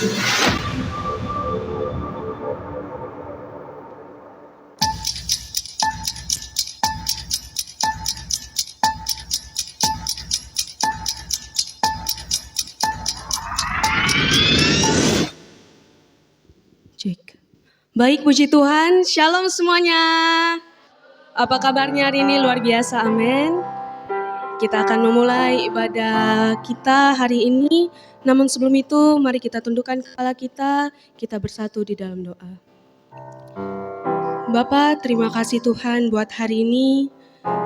Cek. Baik, puji Tuhan. Shalom semuanya. Apa kabarnya hari ini? Luar biasa, amin. Kita akan memulai ibadah kita hari ini. Namun sebelum itu, mari kita tundukkan kepala kita bersatu di dalam doa. Bapa, terima kasih Tuhan buat hari ini.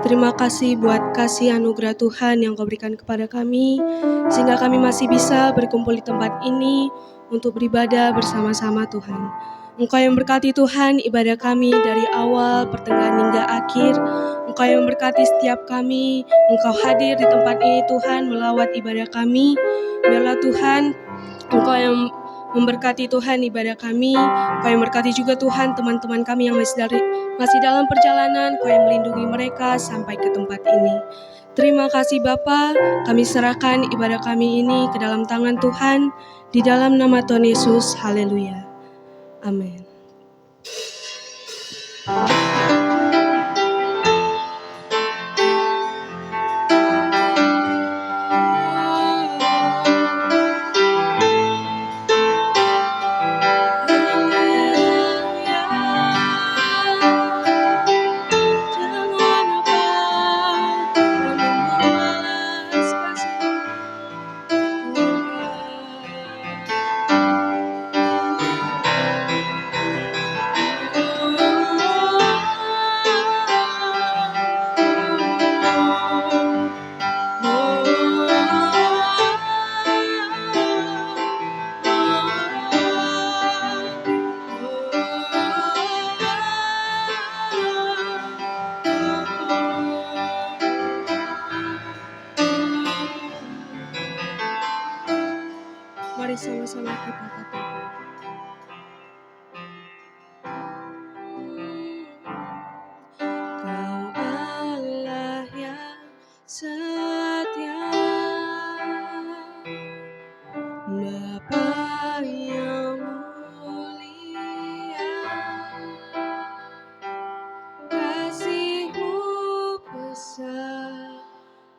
Terima kasih buat kasih anugerah Tuhan yang Kau berikan kepada kami, sehingga kami masih bisa berkumpul di tempat ini untuk beribadah bersama-sama Tuhan. Engkau yang berkati Tuhan ibadah kami dari awal, pertengahan hingga akhir. Engkau yang berkati setiap kami. Engkau hadir di tempat ini Tuhan melawat ibadah kami. Biarlah Tuhan, Engkau yang memberkati Tuhan ibadah kami. Engkau yang berkati juga Tuhan teman-teman kami yang masih dalam perjalanan. Engkau yang melindungi mereka sampai ke tempat ini. Terima kasih Bapa, kami serahkan ibadah kami ini ke dalam tangan Tuhan. Di dalam nama Tuhan Yesus, haleluya. Amin. Mari sama-sama kita katakan. Kau Allah yang setia, Bapa yang mulia, kasih-Mu besar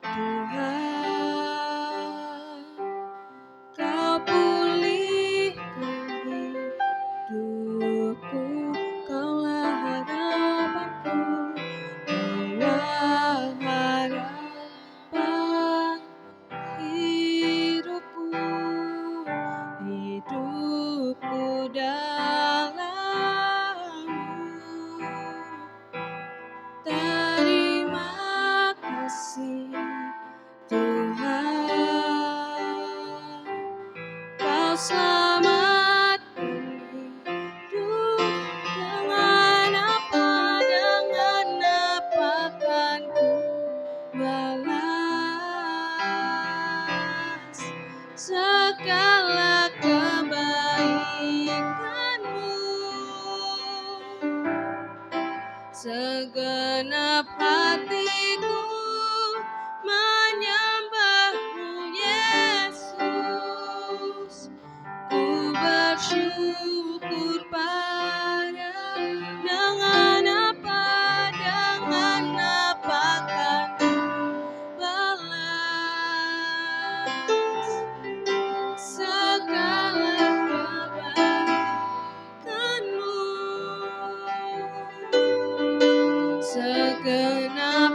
Tuhan. Kau pulihkan hidupku, Kaulah harapanku, Kaulah harapan hidupku, hidupku dalam-Mu. Terima kasih Tuhan, Kau selamatkan hidup. Dengan apa kan ku balas segala kebaikan-Mu. Segenap hatiku menyembah-Mu Yesus. Ku bersyukur pada dengan apa kan ku balas segala kebaikan-Mu. Segenap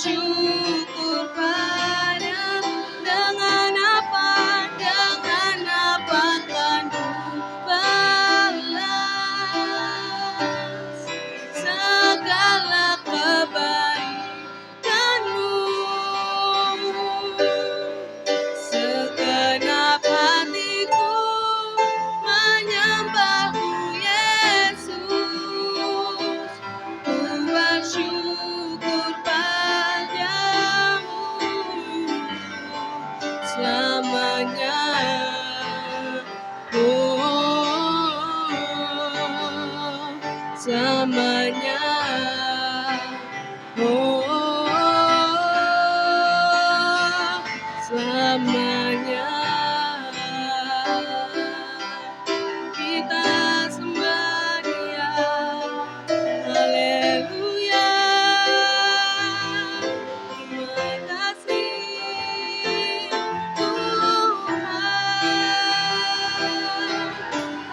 bersyukur padamu. Dengan apa kan ku balas segala kebaikanmu. Segenap hatiku menyembahmu Yesus, ku bersyukur padamu selamanya. Selamanya. Selamanya. Kita sembah Dia. Haleluya. Terima kasih Tuhan.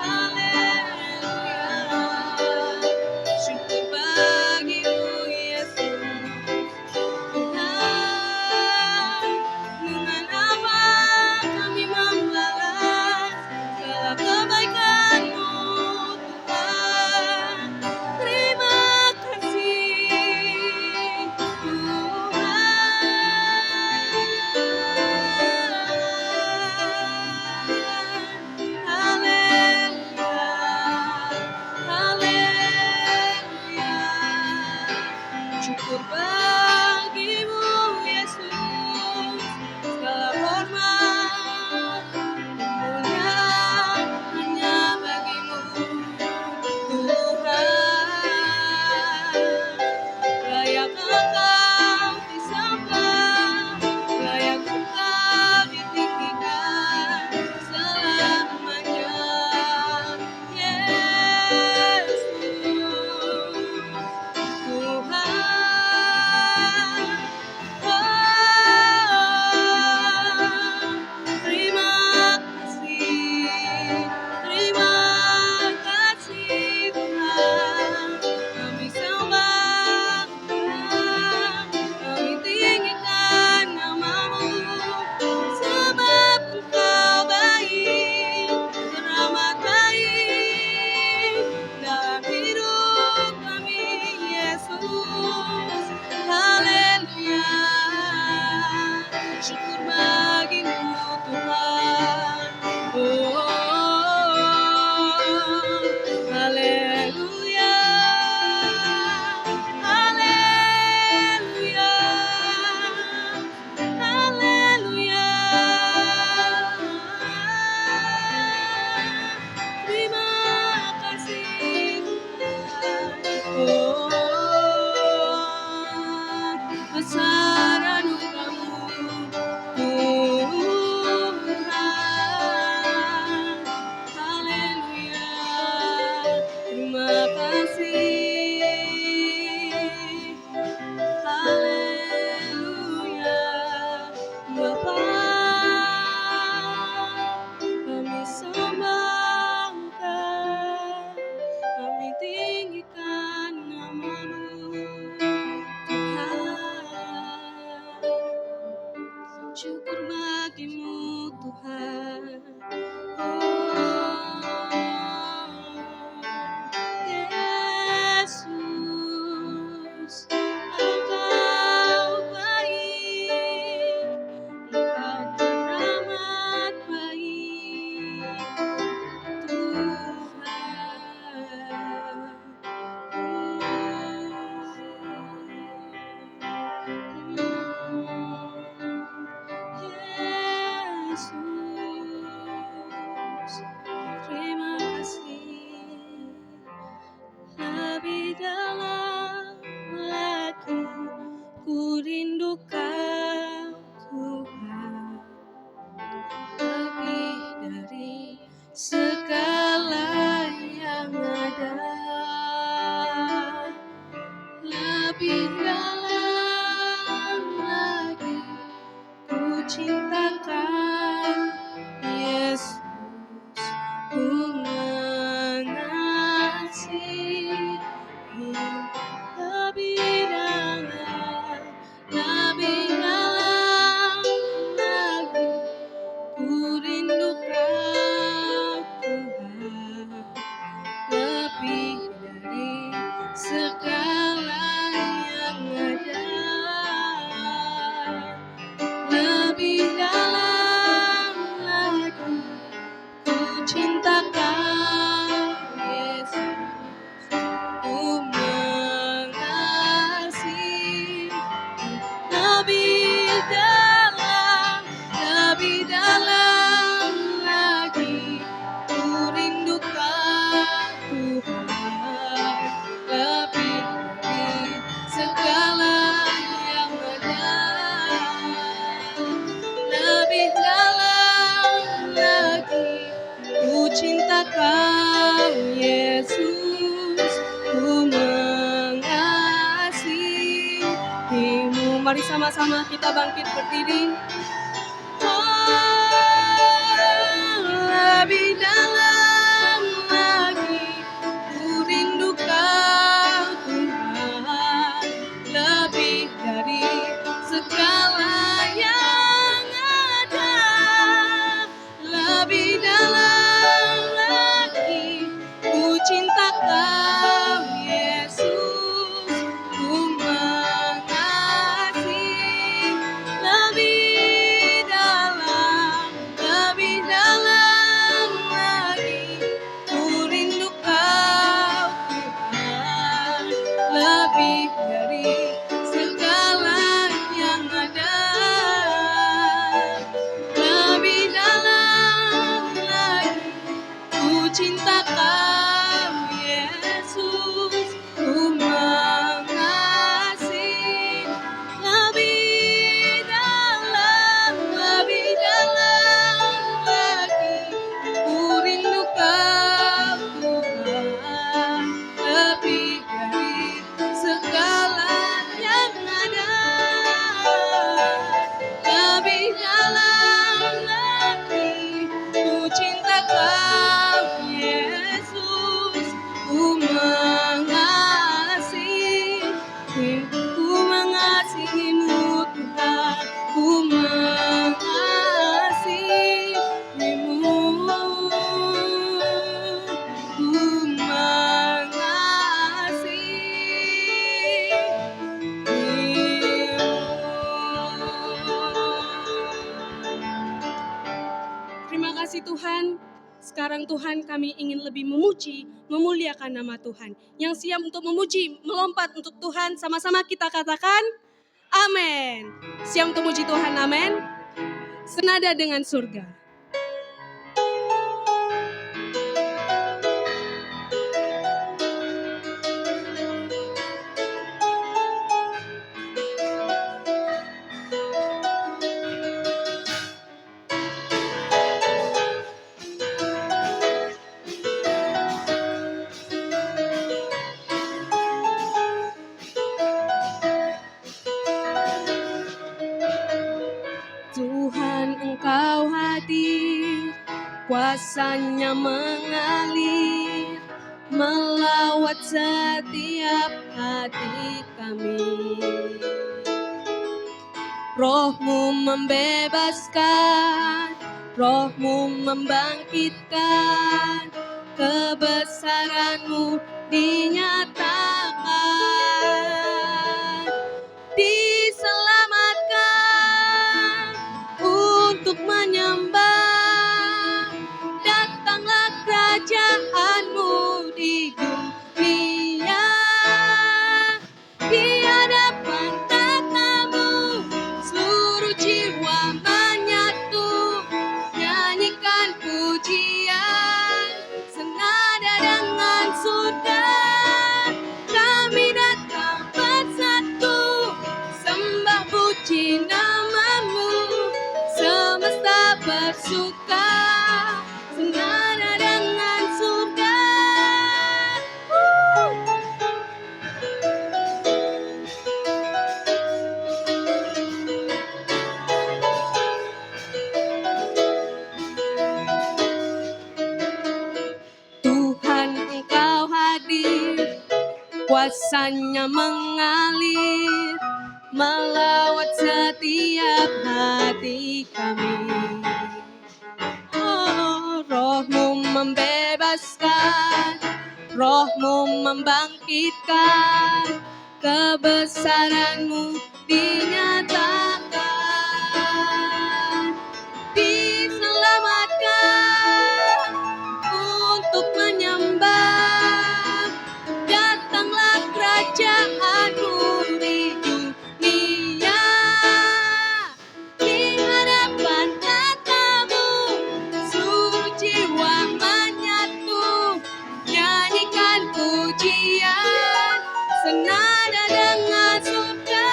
Haleluya. Syukur bagimu Yesus. Tuhan, dengan apa kami membalas segala kebaikan-Mu, Tuhan. Terima kasih, Tuhan. Haleluya, haleluya. Syukur bagimu Yesus, segala hormat kemuliaan hanya bagimu Tuhan. Layak Engkau disembah, layak Engkau ditinggikan selamanya Yesus. Tuhan, terima kasih Tuhan. Kami sembah Tuhan, kami tinggikan nama-Mu, sebab Engkau baik, teramat baik dalam hidup kami Yesus. Haleluya. Syukur bagimu Tuhan. Haleluya. Haleluya. Haleluya. Terima kasih Tuhan. Besar anugerah-Mu Tuhan. Haleluya. Terima kasih. Haleluya. Bapa, kami sembah Engkau, kami tinggikan nama-Mu Tuhan. Syukur bagimu Tuhan. Yesus, Engkau baik, Engkau teramat baik Yesus. Terima kasih. Lebih dalam lagi ku rindu Kau Tuhan, lebih dari segala yang ada, lebih dalam lagi ku cintakan Yesus, ku mengasihi lebih dalam Mari sama-sama kita bangkit berdiri. Lebih dalam lagi ku rindu Kau Tuhan, lebih dari segala yang ada. Lebih dalam lagi ku cinta Kau Yesus, ku mengasihi. Lebih dalam lagi ku rindu Kau Tuhan, lebih dari segala yang ada. Lebih dalam lagi ku cinta Kau Yesus, ku mengasihi. Lebih dalam lagi ku rindu Kau Tuhan, lebih dari segala yang ada. Lebih dalam lagi ku cinta Kau Yesus, ku mengasihi. Ku mengasihi-Mu Tuhan, ku mengasihi-Mu, ku mengasihi-Mu. Terima kasih Tuhan. Sekarang Tuhan kami ingin lebih memuji, memuliakan nama Tuhan. Yang siap untuk memuji, melompat untuk Tuhan, sama-sama kita katakan, amin. Siap untuk memuji Tuhan, amin. Senada dengan surga. Tuhan Engkau hadir, kuasanya mengalir, melawat setiap hati kami. Roh-Mu membebaskan, Roh-Mu membangkitkan, kebesaran-Mu dinyatakan. Diselamatkan untuk menyembah, datanglah kerajaan-Mu di dunia. Di hadapan tata-Mu seluruh jiwa menyatu, nyanyikan pujian senada dengan surga. Kami datang bersatu, sembah puji nama-Mu, semesta bersuka senada dengan surga. Tuhan Engkau hadir, kuasanya mengalir, melawat setiap hati kami. Oh, Roh-Mu membebaskan, Roh-Mu membangkitkan, kebesaran-Mu dinyatakan. Diselamatkan untuk menyembah, datanglah kerajaan-Mu di dunia. Di hadapan tata-Mu seluruh jiwa menyatu, nyanyikan pujian senada dengan surga.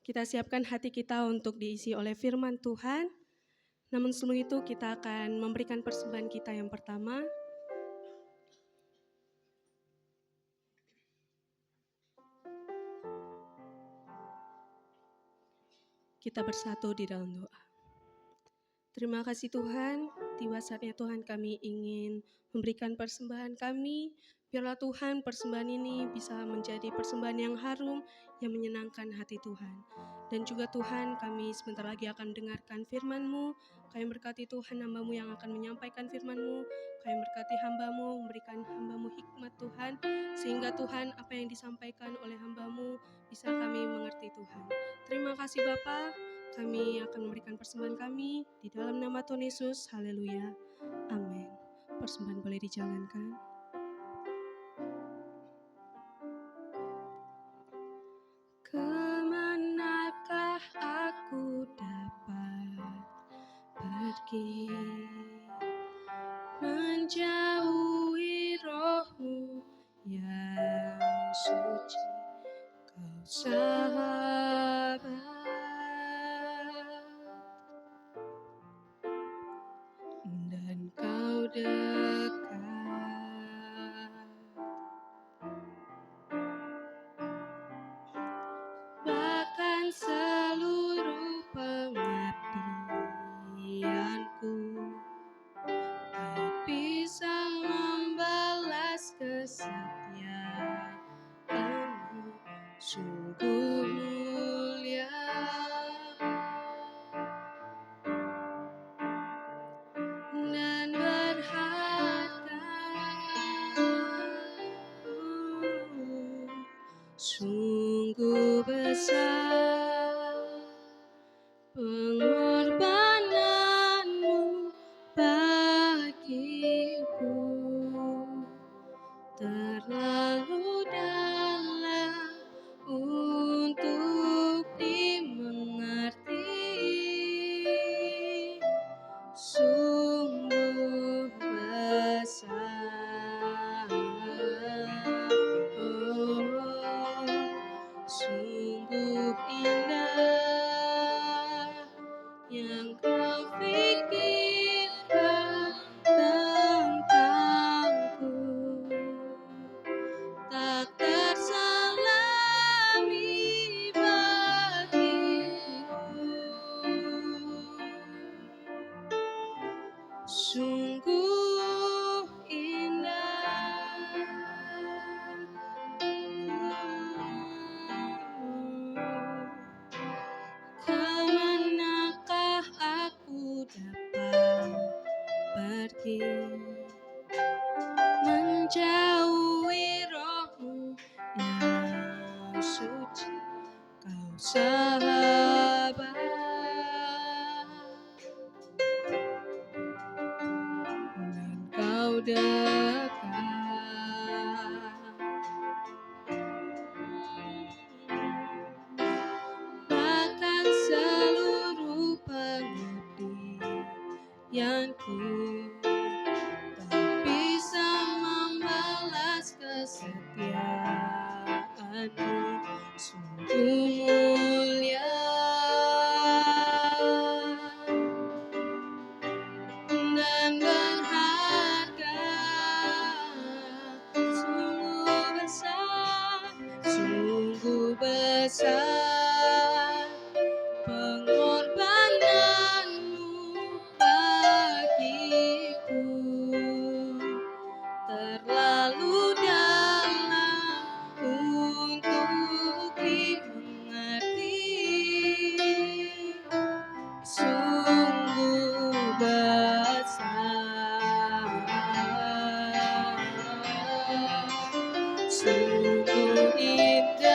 Kita siapkan hati kita untuk diisi oleh firman Tuhan. Namun sebelum itu kita akan memberikan persembahan kita yang pertama. Kita bersatu di dalam doa. Terima kasih Tuhan, tiba saatnya Tuhan kami ingin memberikan persembahan kami. Biarlah Tuhan persembahan ini bisa menjadi persembahan yang harum, yang menyenangkan hati Tuhan. Dan juga Tuhan, kami sebentar lagi akan dengarkan firman-Mu. Kami berkati Tuhan hamba-Mu yang akan menyampaikan firman-Mu. Kami berkati hamba-Mu, memberikan hamba-Mu hikmat Tuhan. Sehingga Tuhan, apa yang disampaikan oleh hamba-Mu bisa kami mengerti Tuhan. Terima kasih Bapa. Kami akan memberikan persembahan kami di dalam nama Tuhan Yesus. Haleluya. Amin. Persembahan boleh dijalankan. Kemanakah aku dapat pergi, menjauhi roh-Mu yang suci, Kau sahabat, dan Kau dekat. Bahkan seluruh pengabdianku tak bisa membalas kesetiaan-Mu, sungguh mulia dan berharga, sungguh besar pengorbanan-Mu bagiku, terlalu dalam untuk dimengerti, sungguh besar, sungguh indah yang Kau pikirkan tentangku, tak terselami bagiku, sungguh indah. Kemanakah aku dapat pergi, menjauhi roh-Mu yang suci, Kau sahabat, dan Kau dekat. Bahkan seluruh pengabdianku tak bisa membalas kesetiaan-Mu, sungguh mulia dan berharga, sungguh besar pengorbanan-Mu bagiku, terlalu dalam untuk dimengerti, sungguh besar, sungguh indah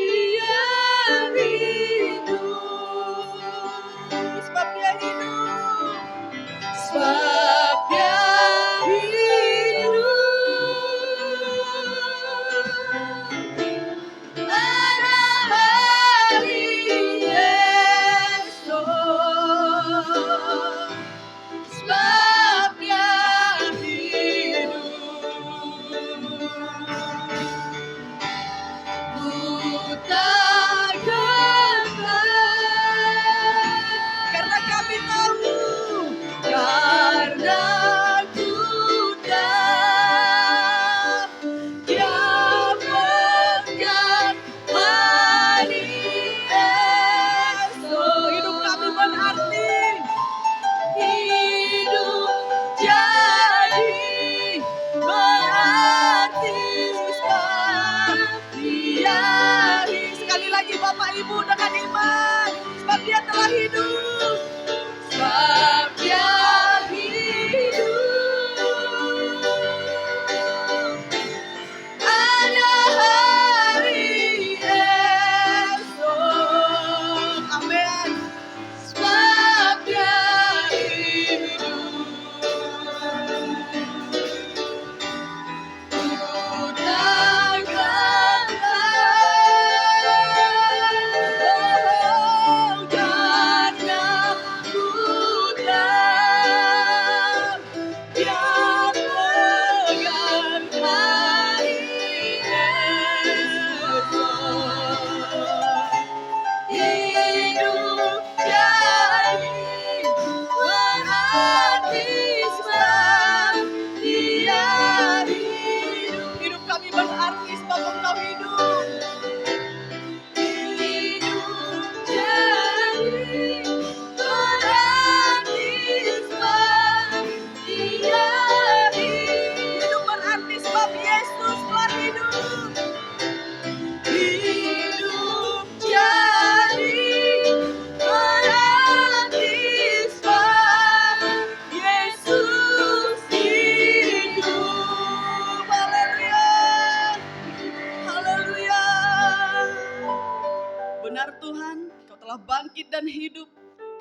bangkit dan hidup.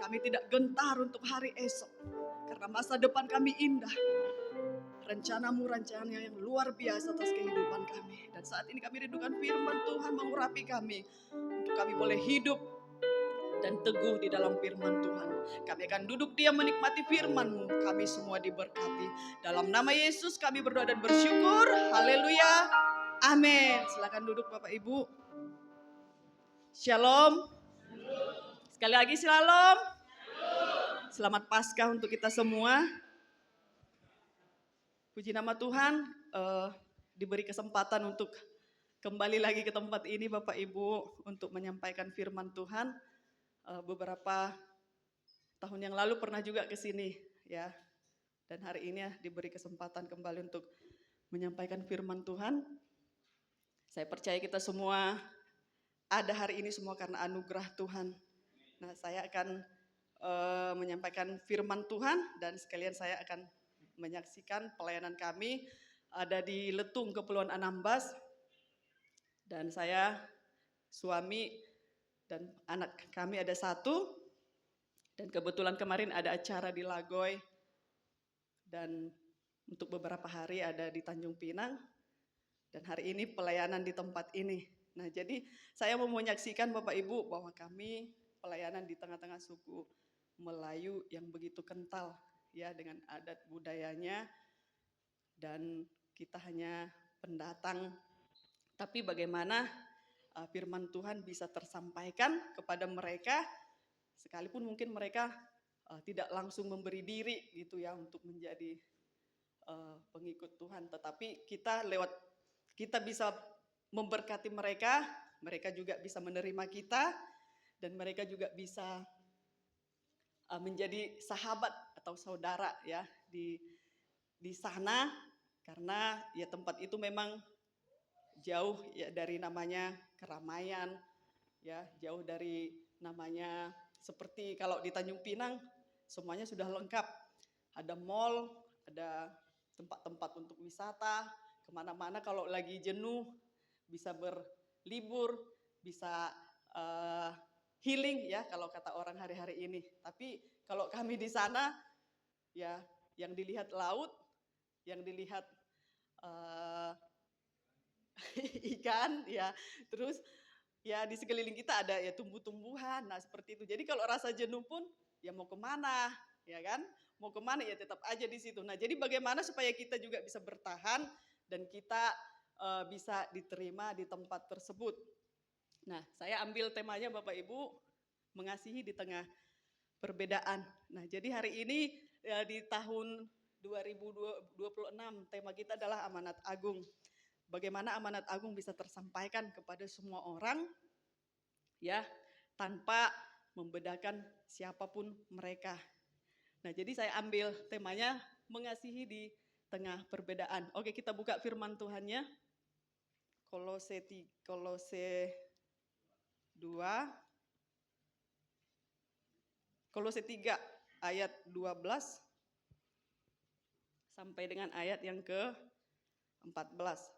Kami tidak gentar untuk hari esok, karena masa depan kami indah. Rencanamu rencana yang luar biasa atas kehidupan kami. Dan saat ini kami rindukan firman Tuhan mengurapi kami, untuk kami boleh hidup dan teguh di dalam firman Tuhan. Kami akan duduk diam menikmati firman-Mu. Kami semua diberkati. Dalam nama Yesus kami berdoa dan bersyukur. Haleluya. Amin. Silakan duduk Bapak Ibu. Shalom. Sekali lagi shalom. Selamat Paskah untuk kita semua. Puji nama Tuhan, diberi kesempatan untuk kembali lagi ke tempat ini Bapak Ibu untuk menyampaikan firman Tuhan. Beberapa tahun yang lalu pernah juga ke sini ya. Dan hari ini diberi kesempatan kembali untuk menyampaikan firman Tuhan. Saya percaya kita semua ada hari ini semua karena anugerah Tuhan. Nah, saya akan menyampaikan firman Tuhan dan sekalian saya akan menyaksikan pelayanan kami ada di Letung, Kepulauan Anambas. Dan saya, suami dan anak kami ada 1. Dan kebetulan kemarin ada acara di Lagoy. Dan untuk beberapa hari ada di Tanjung Pinang. Dan hari ini pelayanan di tempat ini. Nah, jadi saya mau menyaksikan Bapak Ibu bahwa kami pelayanan di tengah-tengah suku Melayu yang begitu kental ya dengan adat budayanya, dan kita hanya pendatang. Tapi bagaimana firman Tuhan bisa tersampaikan kepada mereka, sekalipun mungkin mereka tidak langsung memberi diri gitu ya untuk menjadi pengikut Tuhan, tetapi kita bisa memberkati mereka, mereka juga bisa menerima kita, dan mereka juga bisa menjadi sahabat atau saudara ya di sana, karena ya tempat itu memang jauh ya dari namanya keramaian ya, jauh dari namanya seperti kalau di Tanjung Pinang semuanya sudah lengkap, ada mall, ada tempat-tempat untuk wisata, kemana-mana kalau lagi jenuh bisa berlibur, bisa healing ya kalau kata orang hari-hari ini. Tapi kalau kami di sana ya yang dilihat laut, yang dilihat ikan ya, terus ya di sekeliling kita ada ya tumbuh-tumbuhan, nah seperti itu. Jadi kalau rasa jenuh pun ya mau kemana ya kan, mau kemana ya tetap aja di situ. Nah jadi bagaimana supaya kita juga bisa bertahan dan kita bisa diterima di tempat tersebut. Nah saya ambil temanya Bapak Ibu, mengasihi di tengah perbedaan. Nah jadi hari ini ya, di tahun 2026 tema kita adalah amanat agung. Bagaimana amanat agung bisa tersampaikan kepada semua orang ya, tanpa membedakan siapapun mereka. Nah, jadi saya ambil temanya mengasihi di tengah perbedaan. Oke, kita buka firman Tuhannya. Kolose 2 Kolose 3 ayat 12 sampai dengan ayat yang ke-14.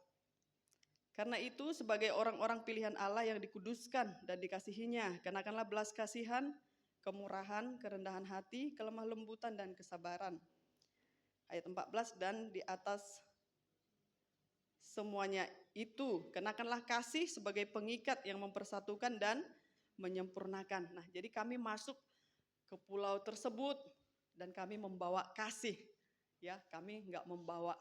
Karena itu sebagai orang-orang pilihan Allah yang dikuduskan dan dikasihinya, kenakanlah belas kasihan, kemurahan, kerendahan hati, kelemah lembutan dan kesabaran. Ayat 14, dan di atas semuanya itu kenakanlah kasih sebagai pengikat yang mempersatukan dan menyempurnakan. Nah, jadi kami masuk ke pulau tersebut dan kami membawa kasih. Ya, kami nggak membawa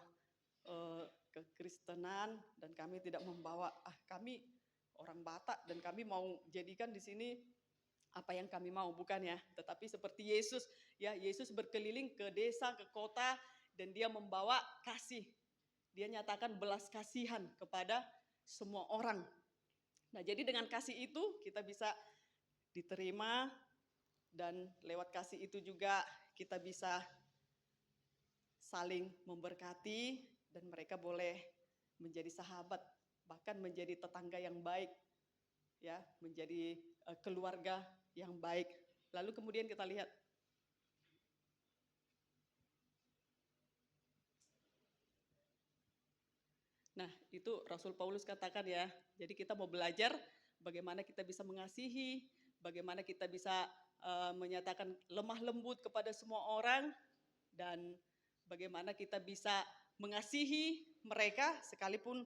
kekristenan dan kami tidak membawa kami orang Batak dan kami mau jadikan di sini apa yang kami mau, bukan ya, tetapi seperti Yesus ya, Yesus berkeliling ke desa, ke kota dan dia membawa kasih, dia nyatakan belas kasihan kepada semua orang. Nah jadi dengan kasih itu kita bisa diterima dan lewat kasih itu juga kita bisa saling memberkati dan mereka boleh menjadi sahabat, bahkan menjadi tetangga yang baik, ya, menjadi keluarga yang baik. Lalu kemudian kita lihat, nah itu Rasul Paulus katakan ya, jadi kita mau belajar bagaimana kita bisa mengasihi, bagaimana kita bisa menyatakan lemah lembut kepada semua orang, dan bagaimana kita bisa mengasihi mereka sekalipun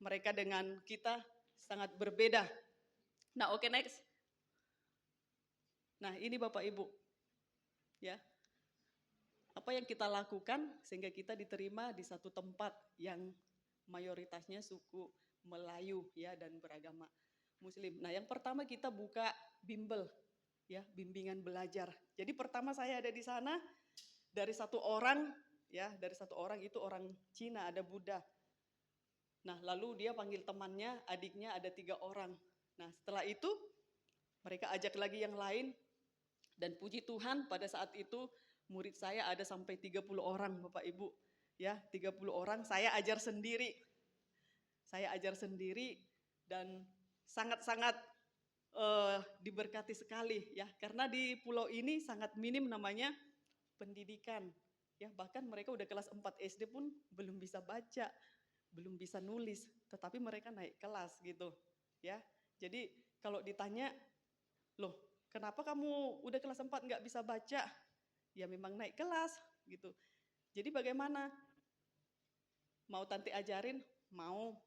mereka dengan kita sangat berbeda. Nah, oke, next. Nah, ini Bapak Ibu, ya, apa yang kita lakukan sehingga kita diterima di satu tempat yang mayoritasnya suku Melayu, ya, dan beragama Muslim. Nah, yang pertama kita buka bimbel, ya, bimbingan belajar. Jadi pertama saya ada di sana dari satu orang, ya, dari satu orang itu orang Cina, ada Buddha. Nah, lalu dia panggil temannya, adiknya, ada 3 orang. Nah, setelah itu mereka ajak lagi yang lain, dan puji Tuhan pada saat itu murid saya ada sampai 30 orang Bapak Ibu. Ya, 30 orang saya ajar sendiri. Saya ajar sendiri dan sangat-sangat diberkati sekali, ya, karena di pulau ini sangat minim namanya pendidikan, ya, bahkan mereka udah kelas 4 SD pun belum bisa baca, belum bisa nulis, tetapi mereka naik kelas gitu, ya. Jadi kalau ditanya, loh, kenapa kamu udah kelas 4 nggak bisa baca? Ya memang naik kelas gitu. Jadi bagaimana? Mau Tante ajarin? Mau.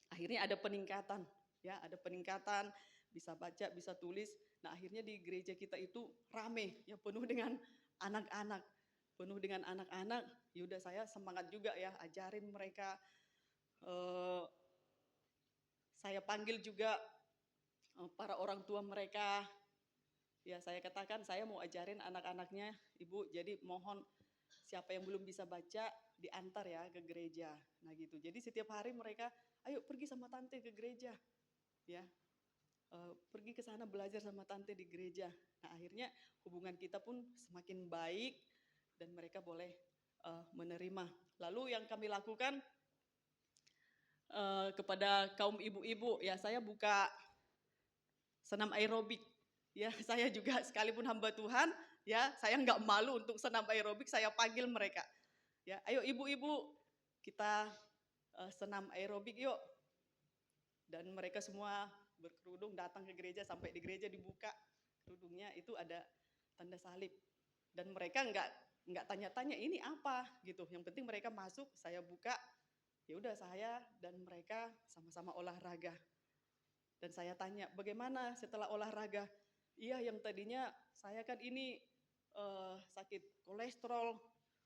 Akhirnya ada peningkatan, ya, ada peningkatan, bisa baca, bisa tulis. Nah, akhirnya di gereja kita itu rame, ya, penuh dengan anak-anak. Penuh dengan anak-anak, yaudah saya semangat juga, ya, ajarin mereka. Saya panggil juga para orang tua mereka. Ya, saya katakan saya mau ajarin anak-anaknya, Ibu, jadi mohon siapa yang belum bisa baca diantar ya ke gereja. Nah gitu. Jadi setiap hari mereka, ayo pergi sama tante ke gereja, ya, pergi ke sana belajar sama tante di gereja. Nah akhirnya hubungan kita pun semakin baik dan mereka boleh menerima. Lalu yang kami lakukan kepada kaum ibu-ibu, ya, saya buka senam aerobik. Ya, saya juga sekalipun hamba Tuhan, ya, saya nggak malu untuk senam aerobik, saya panggil mereka. Ya, ayo ibu-ibu kita senam aerobik yuk. Dan mereka semua berkerudung datang ke gereja, sampai di gereja dibuka kerudungnya itu ada tanda salib. Dan mereka nggak tanya-tanya ini apa gitu. Yang penting mereka masuk, saya buka, ya udah saya dan mereka sama-sama olahraga. Dan saya tanya, bagaimana setelah olahraga? Iya, yang tadinya saya kan ini sakit kolesterol,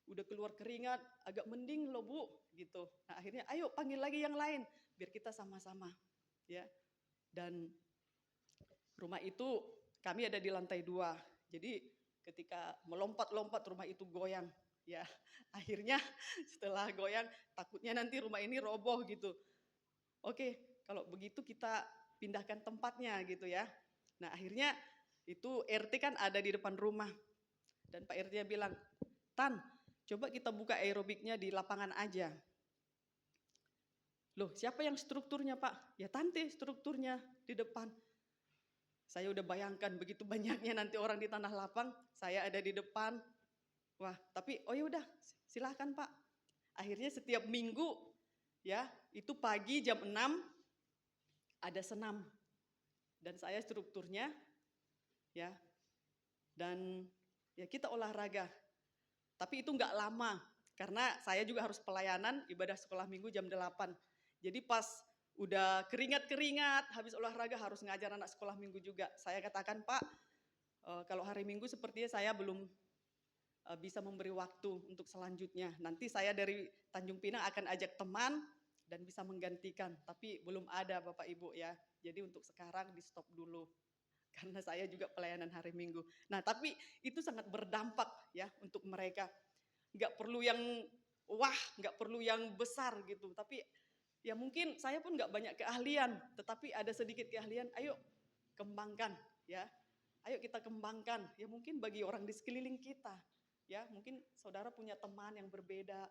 udah keluar keringat, agak mending loh Bu, gitu. Nah akhirnya ayo panggil lagi yang lain, biar kita sama-sama, ya. Dan rumah itu kami ada di lantai 2, jadi ketika melompat-lompat rumah itu goyang, ya. Akhirnya setelah goyang, takutnya nanti rumah ini roboh gitu. Oke, kalau begitu kita pindahkan tempatnya gitu ya. Nah akhirnya itu RT kan ada di depan rumah. Dan Pak RT bilang, Tan, coba kita buka aerobiknya di lapangan aja. Loh, siapa yang strukturnya Pak? Ya tante strukturnya di depan. Saya udah bayangkan begitu banyaknya nanti orang di tanah lapang, saya ada di depan. Wah, tapi oh ya udah, silahkan Pak. Akhirnya setiap minggu, ya, itu pagi jam 6 ada senam. Dan saya strukturnya, ya, dan ya kita olahraga. Tapi itu nggak lama, karena saya juga harus pelayanan ibadah sekolah minggu jam 8. Jadi pas udah keringat-keringat, habis olahraga harus ngajar anak sekolah minggu juga. Saya katakan, Pak, kalau hari minggu sepertinya saya belum bisa memberi waktu untuk selanjutnya. Nanti saya dari Tanjung Pinang akan ajak teman dan bisa menggantikan. Tapi belum ada Bapak Ibu ya. Jadi untuk sekarang di stop dulu. Karena saya juga pelayanan hari Minggu. Nah tapi itu sangat berdampak ya untuk mereka. Nggak perlu yang wah, nggak perlu yang besar gitu. Tapi ya mungkin saya pun nggak banyak keahlian. Tetapi ada sedikit keahlian, ayo kembangkan ya. Ayo kita kembangkan. Ya mungkin bagi orang di sekeliling kita. Ya mungkin saudara punya teman yang berbeda.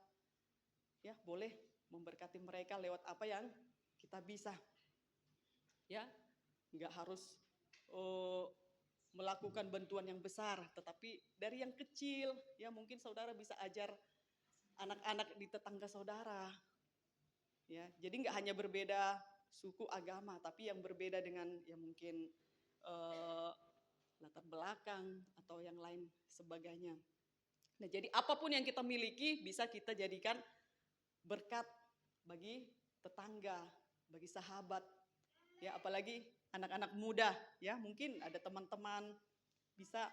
Ya boleh memberkati mereka lewat apa yang kita bisa. Ya nggak harus melakukan bantuan yang besar, tetapi dari yang kecil, ya mungkin saudara bisa ajar anak-anak di tetangga saudara, ya. Jadi nggak hanya berbeda suku agama, tapi yang berbeda dengan ya mungkin latar belakang atau yang lain sebagainya. Nah, jadi apapun yang kita miliki bisa kita jadikan berkat bagi tetangga, bagi sahabat, ya apalagi anak-anak muda, ya mungkin ada teman-teman bisa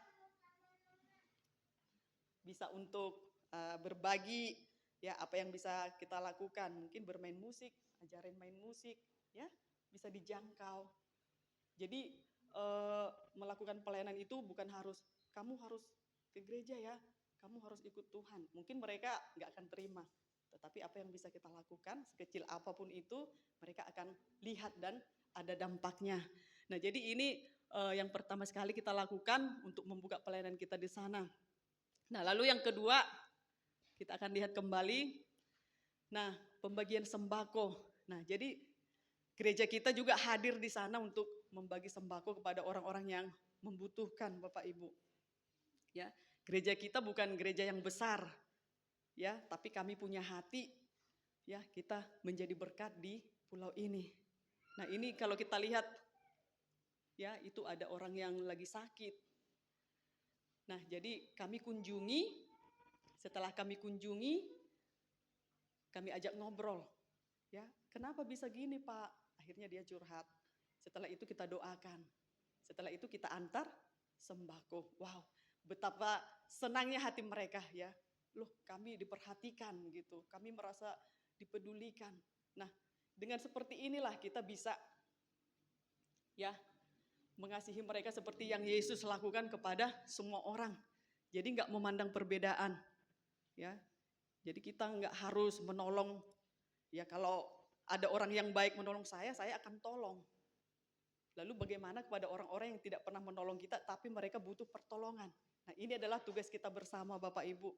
untuk berbagi, ya apa yang bisa kita lakukan, mungkin bermain musik, ajarin main musik, ya bisa dijangkau. Jadi melakukan pelayanan itu bukan kamu harus ke gereja ya, kamu harus ikut Tuhan. Mungkin mereka nggak akan terima, tetapi apa yang bisa kita lakukan, sekecil apapun itu, mereka akan lihat dan ada dampaknya. Nah, jadi ini yang pertama sekali kita lakukan untuk membuka pelayanan kita di sana. Nah, lalu yang kedua, kita akan lihat kembali, nah pembagian sembako. Nah, jadi gereja kita juga hadir di sana untuk membagi sembako kepada orang-orang yang membutuhkan, Bapak Ibu. Ya, gereja kita bukan gereja yang besar, ya, tapi kami punya hati, ya, kita menjadi berkat di pulau ini. Nah, ini kalau kita lihat, ya, itu ada orang yang lagi sakit. Nah, jadi kami kunjungi, setelah kami kunjungi, kami ajak ngobrol, ya, kenapa bisa gini Pak? Akhirnya dia curhat. Setelah itu kita doakan. Setelah itu kita antar sembako. Wow, betapa senangnya hati mereka ya. Loh, kami diperhatikan gitu. Kami merasa dipedulikan. Nah, dengan seperti inilah kita bisa ya mengasihi mereka seperti yang Yesus lakukan kepada semua orang. Jadi nggak memandang perbedaan. Ya. Jadi kita nggak harus menolong. Ya, kalau ada orang yang baik menolong saya akan tolong. Lalu bagaimana kepada orang-orang yang tidak pernah menolong kita tapi mereka butuh pertolongan. Nah, ini adalah tugas kita bersama Bapak Ibu.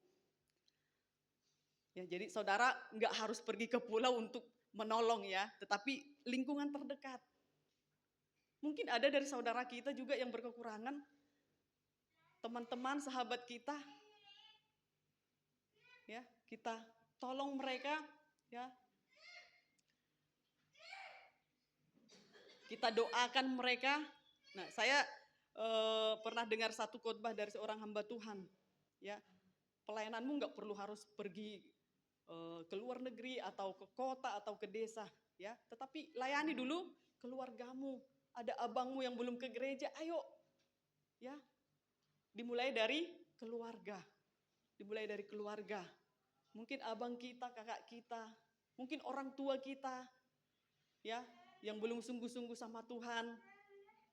Ya, jadi saudara nggak harus pergi ke pulau untuk menolong ya, tetapi lingkungan terdekat. Mungkin ada dari saudara kita juga yang berkekurangan, teman-teman, sahabat kita, ya kita tolong mereka, ya kita doakan mereka. Nah, saya pernah dengar satu khotbah dari seorang hamba Tuhan, ya pelayananmu nggak perlu harus pergi ke luar negeri atau ke kota atau ke desa, ya tetapi layani dulu keluargamu. Ada abangmu yang belum ke gereja, ayo, ya dimulai dari keluarga, dimulai dari keluarga. Mungkin abang kita, kakak kita, mungkin orang tua kita, ya yang belum sungguh-sungguh sama Tuhan.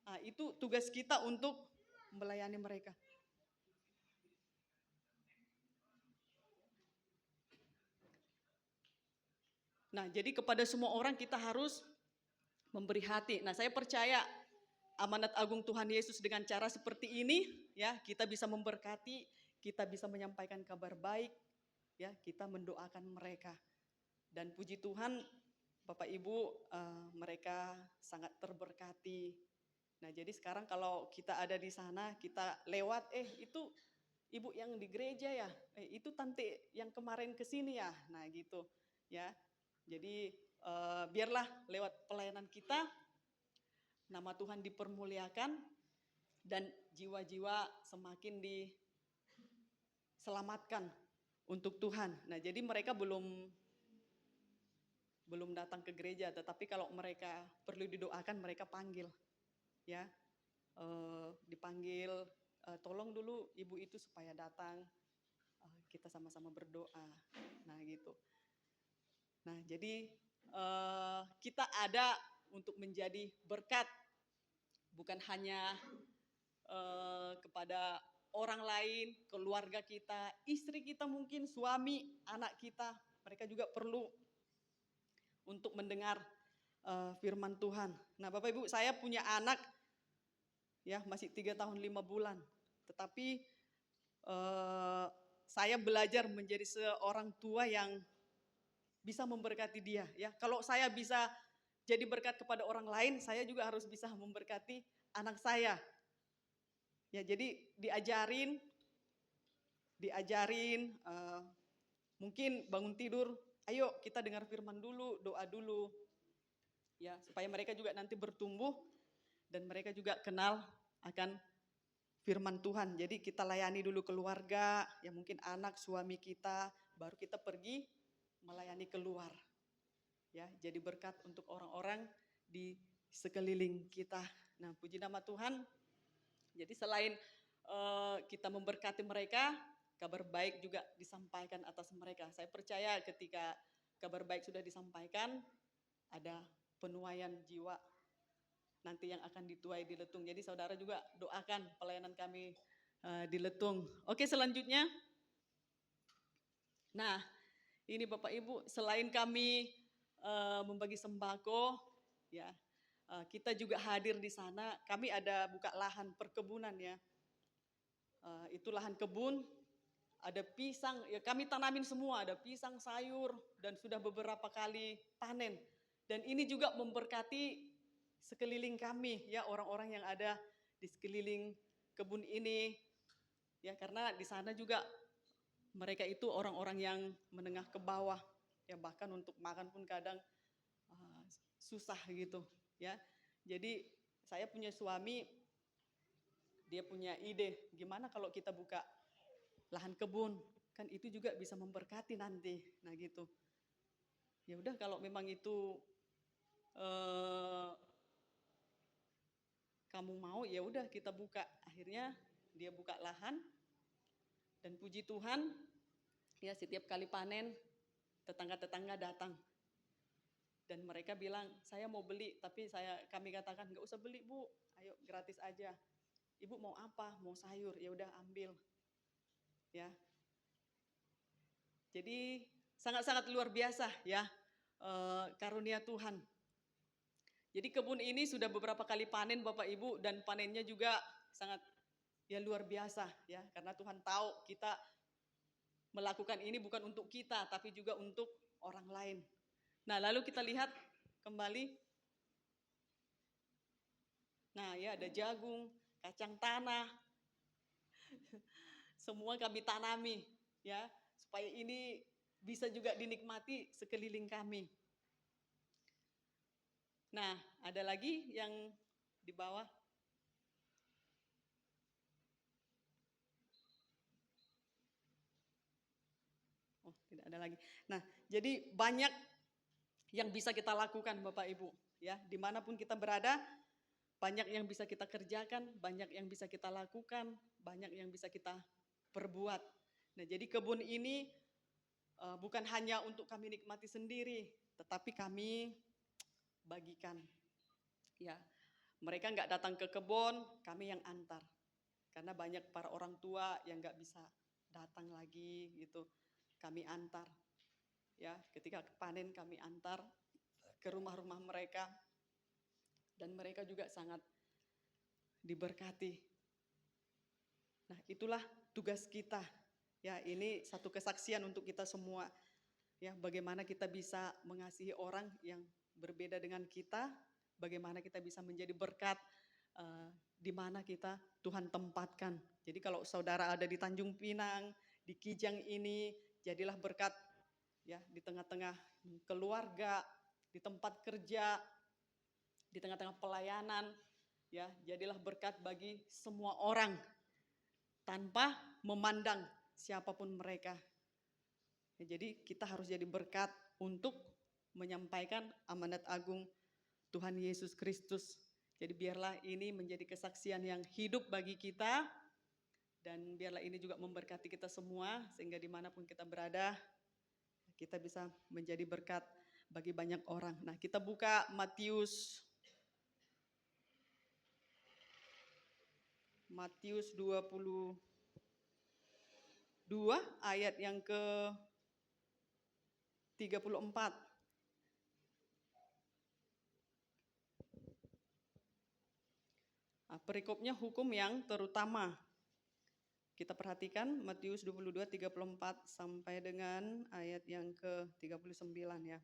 Nah, itu tugas kita untuk melayani mereka. Nah, jadi kepada semua orang kita harus memberi hati. Nah, saya percaya amanat agung Tuhan Yesus dengan cara seperti ini, ya kita bisa memberkati, kita bisa menyampaikan kabar baik, ya kita mendoakan mereka. Dan puji Tuhan, Bapak Ibu, mereka sangat terberkati. Nah, jadi sekarang kalau kita ada di sana, kita lewat, itu ibu yang di gereja ya, itu tante yang kemarin kesini ya, nah gitu, ya. Jadi biarlah lewat pelayanan kita, nama Tuhan dipermuliakan dan jiwa-jiwa semakin diselamatkan untuk Tuhan. Nah, jadi mereka belum datang ke gereja, tetapi kalau mereka perlu didoakan, mereka panggil, ya dipanggil, tolong dulu ibu itu supaya datang, kita sama-sama berdoa. Nah, gitu. Nah, jadi kita ada untuk menjadi berkat, bukan hanya kepada orang lain, keluarga kita, istri kita mungkin, suami, anak kita, mereka juga perlu untuk mendengar firman Tuhan. Nah, Bapak Ibu, saya punya anak, ya masih 3 tahun 5 bulan, tetapi saya belajar menjadi seorang tua yang bisa memberkati dia. Ya, kalau saya bisa jadi berkat kepada orang lain, saya juga harus bisa memberkati anak saya. Ya, jadi diajarin, mungkin bangun tidur, ayo kita dengar firman dulu, doa dulu, ya supaya mereka juga nanti bertumbuh dan mereka juga kenal akan firman Tuhan. Jadi kita layani dulu keluarga, ya mungkin anak, suami kita, baru kita pergi melayani keluar. Ya, jadi berkat untuk orang-orang di sekeliling kita. Nah, puji nama Tuhan. Jadi selain kita memberkati mereka, kabar baik juga disampaikan atas mereka. Saya percaya ketika kabar baik sudah disampaikan, ada penuaian jiwa nanti yang akan dituai di Letung. Jadi saudara juga doakan pelayanan kami di Letung. Oke, selanjutnya. Nah, ini Bapak Ibu, selain kami membagi sembako, ya, kita juga hadir di sana. Kami ada buka lahan perkebunan ya. Itu lahan kebun, ada pisang, ya kami tanamin semua, ada pisang, sayur, dan sudah beberapa kali panen. Dan ini juga memberkati sekeliling kami, ya orang-orang yang ada di sekeliling kebun ini, ya karena di sana juga mereka itu orang-orang yang menengah ke bawah, ya bahkan untuk makan pun kadang susah gitu, ya. Jadi saya punya suami, dia punya ide, gimana kalau kita buka lahan kebun, kan itu juga bisa memberkati nanti, nah gitu. Ya udah kalau memang itu kamu mau, ya udah kita buka. Akhirnya dia buka lahan, dan puji Tuhan, ya setiap kali panen tetangga-tetangga datang dan mereka bilang saya mau beli, tapi kami katakan nggak usah beli Bu, ayo gratis aja. Ibu mau apa? Mau sayur, ya udah ambil, ya. Jadi sangat-sangat luar biasa ya karunia Tuhan. Jadi kebun ini sudah beberapa kali panen Bapak Ibu, dan panennya juga sangat ya luar biasa ya, karena Tuhan tahu kita melakukan ini bukan untuk kita tapi juga untuk orang lain. Nah, lalu kita lihat kembali. Nah, ya ada jagung, kacang tanah. Semua kami tanami ya, supaya ini bisa juga dinikmati sekeliling kami. Nah, ada lagi yang di bawah. Oh, tidak ada lagi. Nah, jadi banyak yang bisa kita lakukan Bapak Ibu, ya, dimanapun kita berada, banyak yang bisa kita kerjakan, banyak yang bisa kita lakukan, banyak yang bisa kita perbuat. Nah, jadi kebun ini bukan hanya untuk kami nikmati sendiri, tetapi kami bagikan. Ya, mereka nggak datang ke kebun, kami yang antar. Karena banyak para orang tua yang nggak bisa datang lagi gitu, kami antar. Ya, ketika panen kami antar ke rumah-rumah mereka, dan mereka juga sangat diberkati. Nah, itulah tugas kita. Ya, ini satu kesaksian untuk kita semua. Ya, bagaimana kita bisa mengasihi orang yang berbeda dengan kita, bagaimana kita bisa menjadi berkat di mana kita Tuhan tempatkan. Jadi kalau saudara ada di Tanjung Pinang, di Kijang ini, jadilah berkat ya di tengah-tengah keluarga, di tempat kerja, di tengah-tengah pelayanan, ya jadilah berkat bagi semua orang tanpa memandang siapapun mereka. Ya, jadi kita harus jadi berkat untuk menyampaikan amanat agung Tuhan Yesus Kristus. Jadi biarlah ini menjadi kesaksian yang hidup bagi kita, dan biarlah ini juga memberkati kita semua, sehingga dimanapun kita berada, kita bisa menjadi berkat bagi banyak orang. Nah, kita buka Matius 22 ayat yang ke-34. Nah, perikopnya hukum yang terutama. Kita perhatikan Matius 22:34 sampai dengan ayat yang ke-39 ya.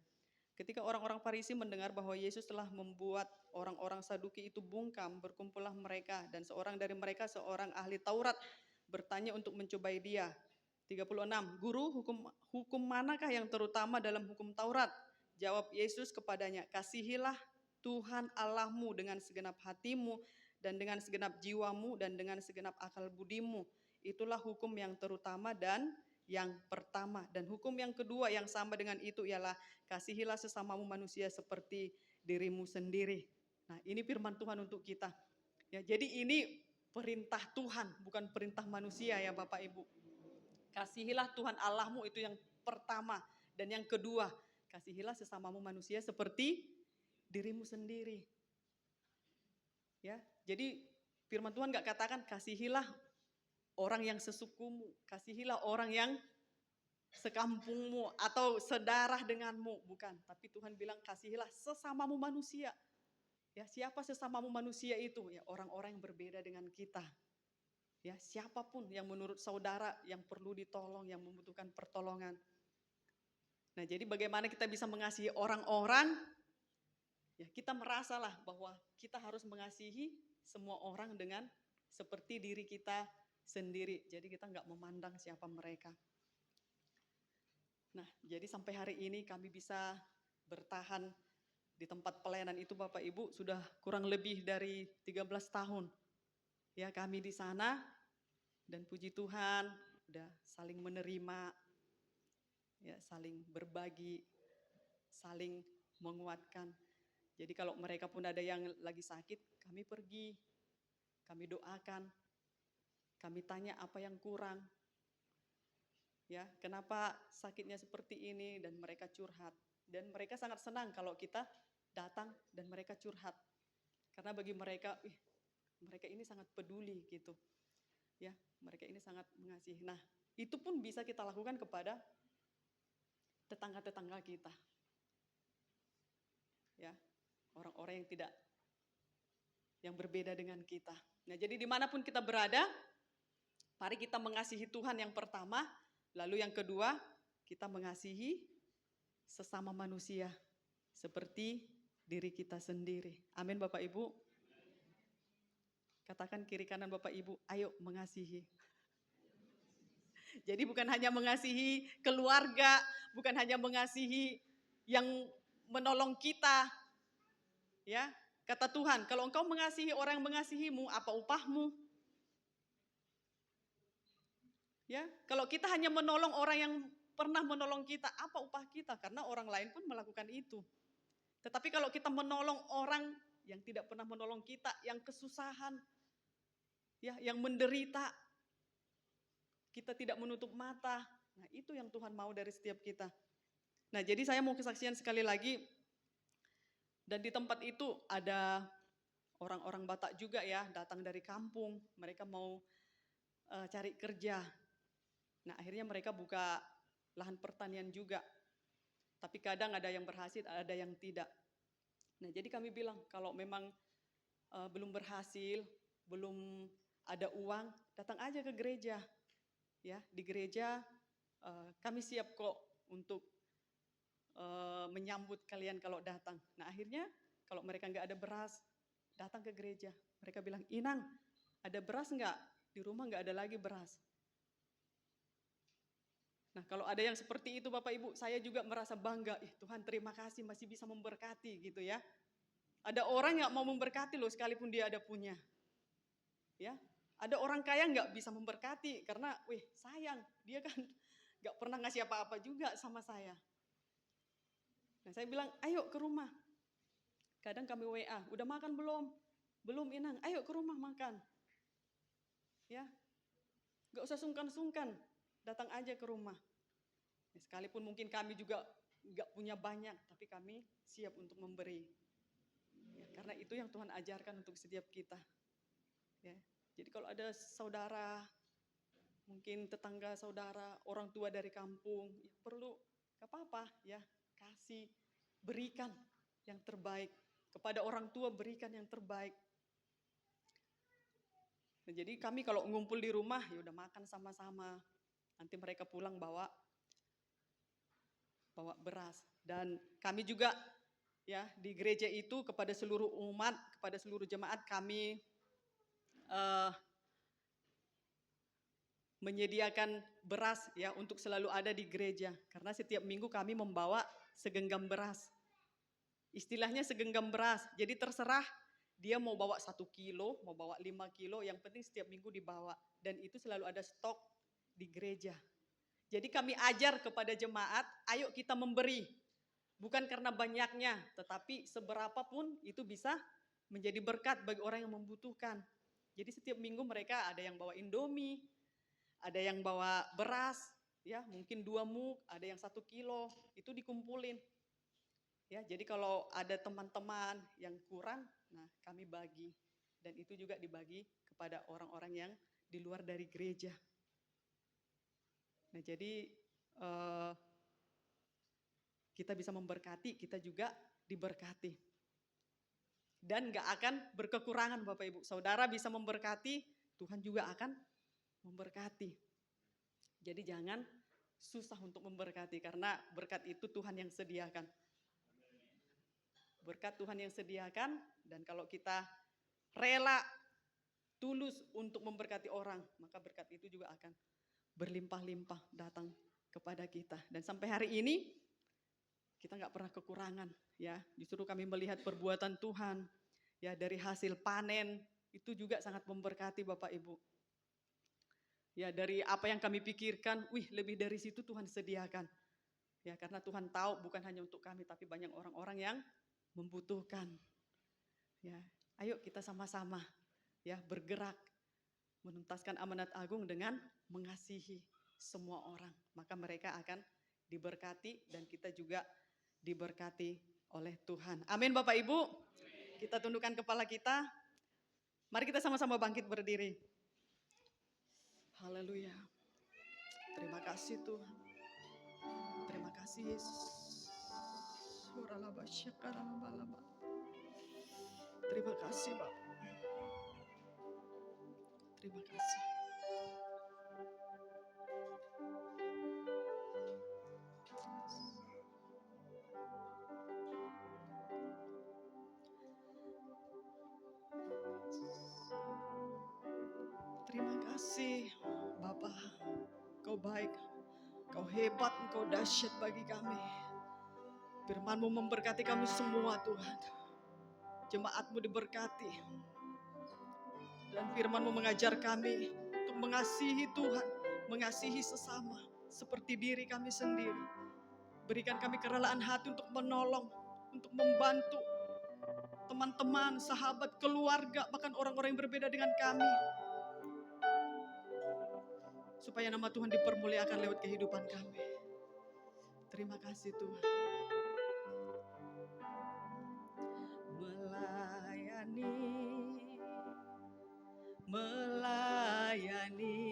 Ketika orang-orang Farisi mendengar bahwa Yesus telah membuat orang-orang Saduki itu bungkam, berkumpullah mereka, dan seorang dari mereka, seorang ahli Taurat, bertanya untuk mencobai dia. 36, Guru, hukum manakah yang terutama dalam hukum Taurat? Jawab Yesus kepadanya, kasihilah Tuhan Allahmu dengan segenap hatimu dan dengan segenap jiwamu dan dengan segenap akal budimu. Itulah hukum yang terutama dan yang pertama. Dan hukum yang kedua yang sama dengan itu ialah kasihilah sesamamu manusia seperti dirimu sendiri. Nah, ini firman Tuhan untuk kita. Ya, jadi ini perintah Tuhan, bukan perintah manusia ya Bapak Ibu. Kasihilah Tuhan Allahmu itu yang pertama. Dan yang kedua, kasihilah sesamamu manusia seperti dirimu sendiri. Ya, jadi firman Tuhan gak katakan kasihilah orang yang sesukumu, kasihilah orang yang sekampungmu atau sedarah denganmu, bukan. Tapi Tuhan bilang kasihilah sesamamu manusia. Ya, siapa sesamamu manusia itu? Ya, orang-orang yang berbeda dengan kita. Ya, siapapun yang menurut saudara yang perlu ditolong, yang membutuhkan pertolongan. Nah, jadi bagaimana kita bisa mengasihi orang-orang? Ya, kita merasalah bahwa kita harus mengasihi semua orang dengan seperti diri kita sendiri. Jadi kita nggak memandang siapa mereka. Nah, jadi sampai hari ini kami bisa bertahan di tempat pelayanan itu Bapak Ibu sudah kurang lebih dari 13 tahun. Ya, kami di sana dan puji Tuhan udah saling menerima, ya, saling berbagi, saling menguatkan. Jadi kalau mereka pun ada yang lagi sakit, kami pergi, kami doakan, kami tanya apa yang kurang. Ya, kenapa sakitnya seperti ini dan mereka curhat. Dan mereka sangat senang kalau kita datang dan mereka curhat. Karena bagi mereka, mereka ini sangat peduli gitu. Ya, mereka ini sangat mengasihi. Nah, itu pun bisa kita lakukan kepada tetangga-tetangga kita. Ya, orang-orang yang berbeda dengan kita. Nah, jadi dimanapun kita berada, mari kita mengasihi Tuhan yang pertama, lalu yang kedua, kita mengasihi sesama manusia seperti diri kita sendiri. Amin Bapak Ibu. Katakan kiri kanan Bapak Ibu, ayo mengasihi. Jadi bukan hanya mengasihi keluarga, bukan hanya mengasihi yang menolong kita. Ya, kata Tuhan, kalau engkau mengasihi orang yang mengasihimu, apa upahmu? Ya, kalau kita hanya menolong orang yang pernah menolong kita, apa upah kita? Karena orang lain pun melakukan itu. Tetapi kalau kita menolong orang yang tidak pernah menolong kita, yang kesusahan, ya, yang menderita, kita tidak menutup mata. Nah, itu yang Tuhan mau dari setiap kita. Nah, jadi saya mau kesaksian sekali lagi. Dan di tempat itu ada orang-orang Batak juga ya, datang dari kampung. Mereka mau cari kerja. Nah, akhirnya mereka buka lahan pertanian juga. Tapi kadang ada yang berhasil, ada yang tidak. Nah, jadi kami bilang kalau memang belum berhasil, belum ada uang, datang aja ke gereja. Ya, di gereja kami siap kok untuk menyambut kalian kalau datang. Nah, akhirnya kalau mereka nggak ada beras, datang ke gereja. Mereka bilang, Inang, ada beras nggak? Di rumah nggak ada lagi beras. Nah, kalau ada yang seperti itu Bapak Ibu, saya juga merasa bangga. Tuhan terima kasih masih bisa memberkati gitu ya. Ada orang yang mau memberkati loh sekalipun dia ada punya. Ya, ada orang kaya nggak bisa memberkati karena, sayang dia kan nggak pernah ngasih apa-apa juga sama saya. Nah, saya bilang, ayo ke rumah. Kadang kami WA, udah makan belum? Belum Inang, ayo ke rumah makan. Ya, gak usah sungkan-sungkan, datang aja ke rumah. Ya, sekalipun mungkin kami juga gak punya banyak, tapi kami siap untuk memberi. Ya, karena itu yang Tuhan ajarkan untuk setiap kita. Ya, jadi kalau ada saudara, mungkin tetangga saudara, orang tua dari kampung, ya perlu, gak apa-apa ya, kasih, berikan yang terbaik. Kepada orang tua berikan yang terbaik. Nah, jadi kami kalau ngumpul di rumah ya udah makan sama-sama. Nanti mereka pulang bawa beras. Dan kami juga ya di gereja itu kepada seluruh umat, kepada seluruh jemaat kami menyediakan beras ya untuk selalu ada di gereja. Karena setiap minggu kami membawa segenggam beras. istilahnya segenggam beras. Jadi terserah dia mau bawa 1 kilo, mau bawa 5 kilo, yang penting setiap minggu dibawa. Dan itu selalu ada stok di gereja. Jadi kami ajar kepada jemaat, ayo kita memberi. Bukan karena banyaknya, tetapi seberapa pun itu bisa menjadi berkat bagi orang yang membutuhkan. Jadi setiap minggu mereka ada yang bawa Indomie, ada yang bawa beras, ya mungkin 2 muk, ada yang 1 kilo, itu dikumpulin. Ya, jadi kalau ada teman-teman yang kurang, nah kami bagi. Dan itu juga dibagi kepada orang-orang yang di luar dari gereja. Nah jadi kita bisa memberkati, kita juga diberkati. Dan gak akan berkekurangan Bapak Ibu. Saudara bisa memberkati, Tuhan juga akan memberkati. Jadi jangan susah untuk memberkati, karena berkat itu Tuhan yang sediakan. Berkat Tuhan yang sediakan, dan kalau kita rela, tulus untuk memberkati orang, maka berkat itu juga akan berlimpah-limpah datang kepada kita. Dan sampai hari ini, kita nggak pernah kekurangan, ya. Justru kami melihat perbuatan Tuhan, ya dari hasil panen, itu juga sangat memberkati Bapak Ibu. Ya dari apa yang kami pikirkan, lebih dari situ Tuhan sediakan. Ya karena Tuhan tahu bukan hanya untuk kami, tapi banyak orang-orang yang membutuhkan. Ya, ayo kita sama-sama ya bergerak menuntaskan amanat agung dengan mengasihi semua orang. Maka mereka akan diberkati dan kita juga diberkati oleh Tuhan. Amin Bapak Ibu. Kita tundukkan kepala kita. Mari kita sama-sama bangkit berdiri. Haleluya. Terima kasih Tuhan. Terima kasih Yesus. Terima kasih Bapak. Terima kasih. Terima kasih Bapak. Kau baik, Kau hebat, Engkau dahsyat bagi kami. Firman-Mu memberkati kami semua Tuhan. Jemaat-Mu diberkati. Dan firman-Mu mengajar kami untuk mengasihi Tuhan, mengasihi sesama seperti diri kami sendiri. Berikan kami kerelaan hati untuk menolong, untuk membantu teman-teman, sahabat, keluarga, bahkan orang-orang yang berbeda dengan kami. Supaya nama Tuhan dipermuliakan lewat kehidupan kami. Terima kasih Tuhan. Melayani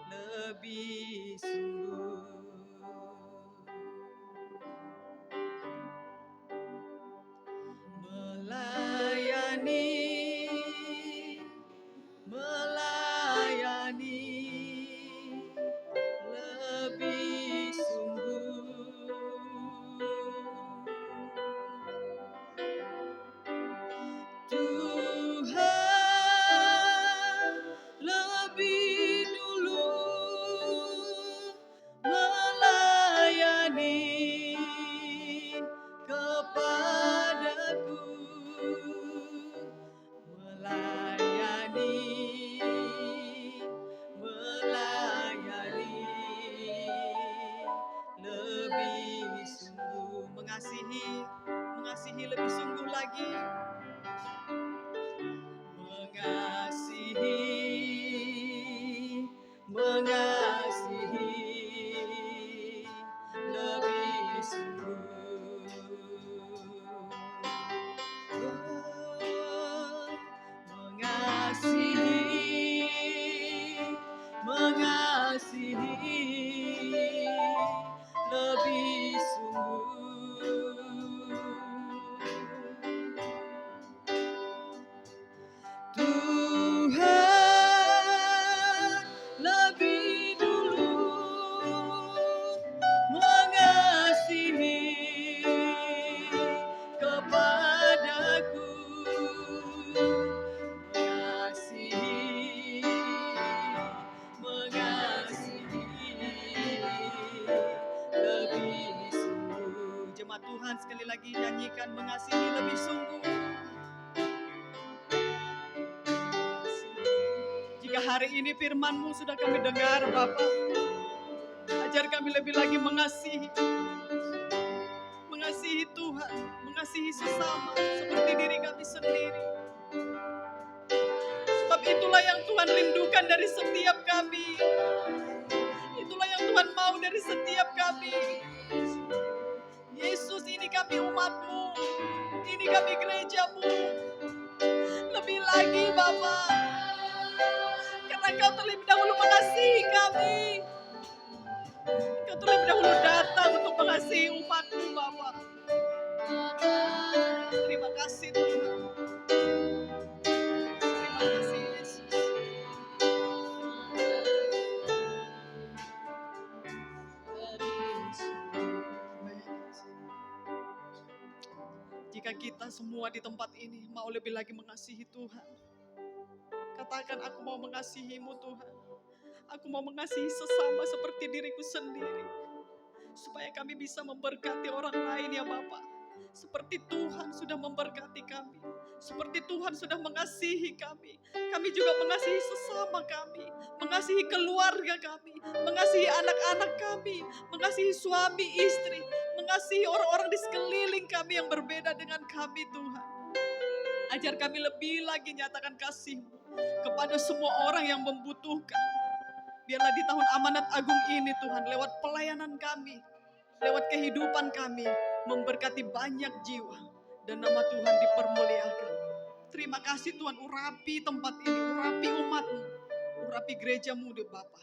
lebih sungguh. Melayani lebih sungguh. Tuhan lebih dulu melayani kepadaku, melayani lebih sungguh, mengasihi lebih sungguh lagi. Mengasihi lebih sungguh. Mengasihi lebih sungguh. Tuhan lebih Tuhan, sekali lagi nyanyikan mengasihi lebih sungguh. Jika hari ini firman-Mu sudah kami dengar Bapa, ajar kami lebih lagi mengasihi Tuhan, mengasihi sesama seperti diri kami sendiri. Sebab itulah yang Tuhan rindukan dari setiap kami. Itulah yang Tuhan mau dari setiap kami. Yesus, ini kami umat-Mu, ini kami gereja-Mu. Lebih lagi Bapa, karena Engkau terlebih dahulu mengasihi kami. Engkau terlebih dahulu datang untuk mengasihi umat-Mu Bapa. Terima kasih Tuhan. Terima kasih Yesus. Jika kita semua di tempat ini mau lebih lagi mengasihi Tuhan, katakan, aku mau mengasihi-Mu Tuhan. Aku mau mengasihi sesama seperti diriku sendiri. Supaya kami bisa memberkati orang lain ya Bapa. Seperti Tuhan sudah memberkati kami. Seperti Tuhan sudah mengasihi kami. Kami juga mengasihi sesama kami. Mengasihi keluarga kami. Mengasihi anak-anak kami. Mengasihi suami, istri. Mengasihi orang-orang di sekeliling kami yang berbeda dengan kami Tuhan. Ajar kami lebih lagi nyatakan kasih-Mu kepada semua orang yang membutuhkan. Biarlah di tahun amanat agung ini Tuhan, lewat pelayanan kami, lewat kehidupan kami, memberkati banyak jiwa dan nama Tuhan dipermuliakan. Terima kasih Tuhan, urapi tempat ini, urapi umat-Mu, urapi gereja-Mu di Bapa.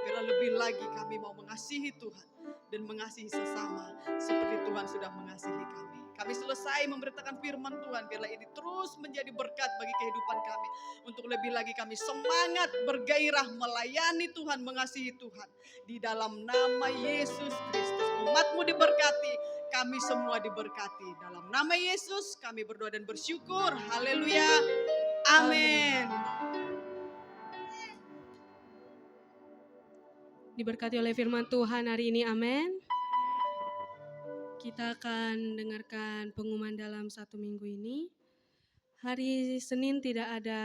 Biarlah lebih lagi kami mau mengasihi Tuhan dan mengasihi sesama seperti Tuhan sudah mengasihi kami. Kami selesai memberitakan firman Tuhan, biarlah ini terus menjadi berkat bagi kehidupan kami. Untuk lebih lagi kami semangat, bergairah melayani Tuhan, mengasihi Tuhan. Di dalam nama Yesus Kristus, umat-Mu diberkati, kami semua diberkati. Dalam nama Yesus kami berdoa dan bersyukur. Haleluya. Amin. Diberkati oleh firman Tuhan hari ini, amin. Kita akan dengarkan pengumuman dalam 1 minggu ini. Hari Senin tidak ada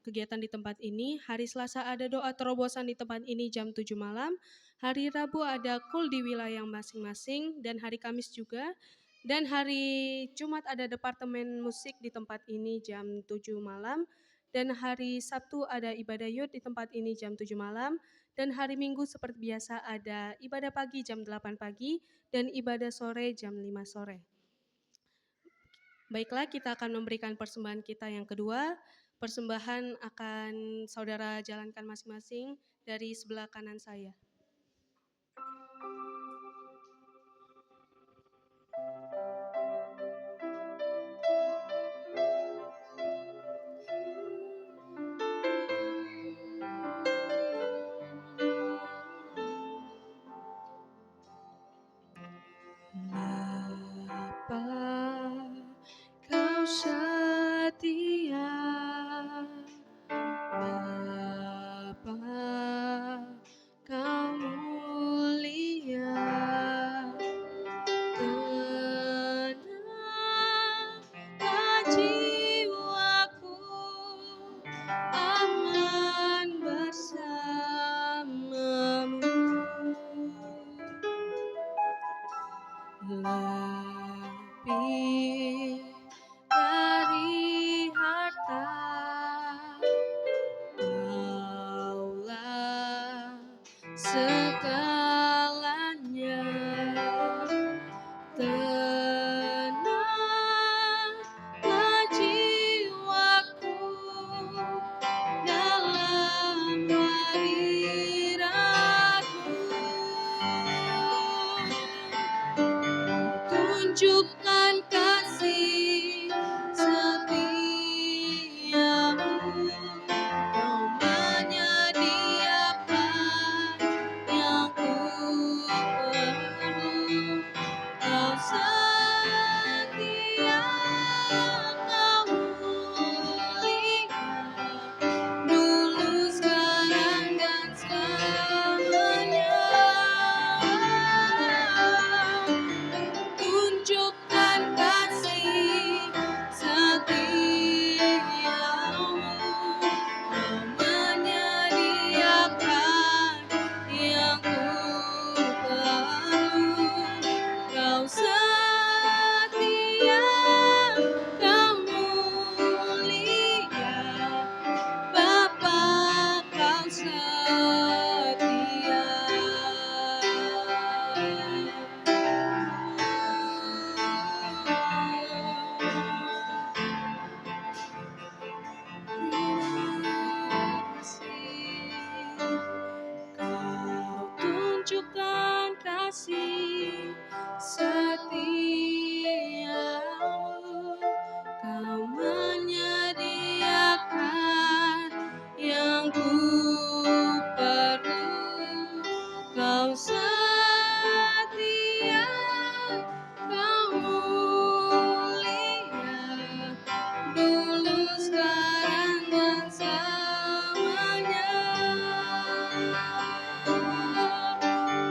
kegiatan di tempat ini. Hari Selasa ada doa terobosan di tempat ini jam 7 malam. Hari Rabu ada kul di wilayah masing-masing dan hari Kamis juga. Dan hari Jumat ada departemen musik di tempat ini jam 7 malam. Dan hari Sabtu ada ibadah yud di tempat ini jam 7 malam. Dan hari Minggu seperti biasa ada ibadah pagi jam 8 pagi dan ibadah sore jam 5 sore. Baiklah, kita akan memberikan persembahan kita yang kedua. Persembahan akan saudara jalankan masing-masing dari sebelah kanan saya. Kau setia, Bapa, Kau mulia, tenanglah jiwaku, aman bersamamu. Lebih dari harta, Kaulah segalanya. Tenanglah jiwaku dalam hadirat-Mu. Tunjukkan kasih setiamu, Kau menyediakan yang ku perlu. Kau setia, Kau mulia, dulu, sekarang, dan selamanya. Tunjuk setiamu, Kau menyediakan yang ku perlu, Kau setia, Kau mulia, dulu sekarang dan selamanya.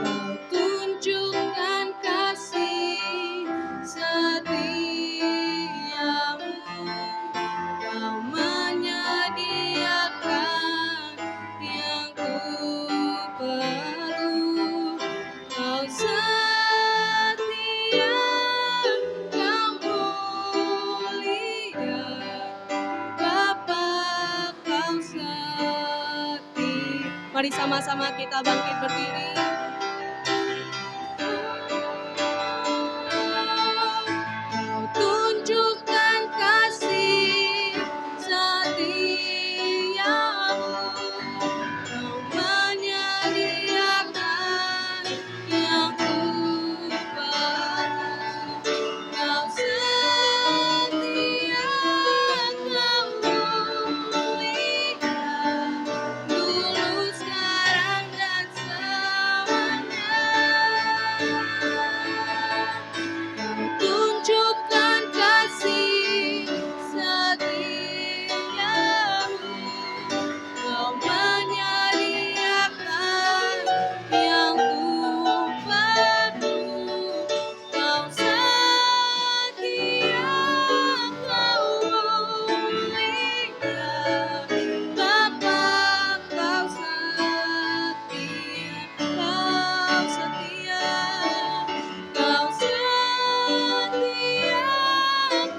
Kau tunjukkan kasih setiamu, Kau menyediakan yang ku perlu, Kau setia, Kau mulia, Bapa Kau setia. Mari sama-sama kita bangkit berdiri. Kau tunjukkan kasih setiamu, Kau menyediakan yang ku perlu, Kau setia, Kau mulia, dulu sekarang dan selamanya. Kau tunjukkan kasih setiamu, Kau menyediakan yang ku perlu, Kau setia, Kau mulia, Bapa Kau setia, Kau setia, Kau setia,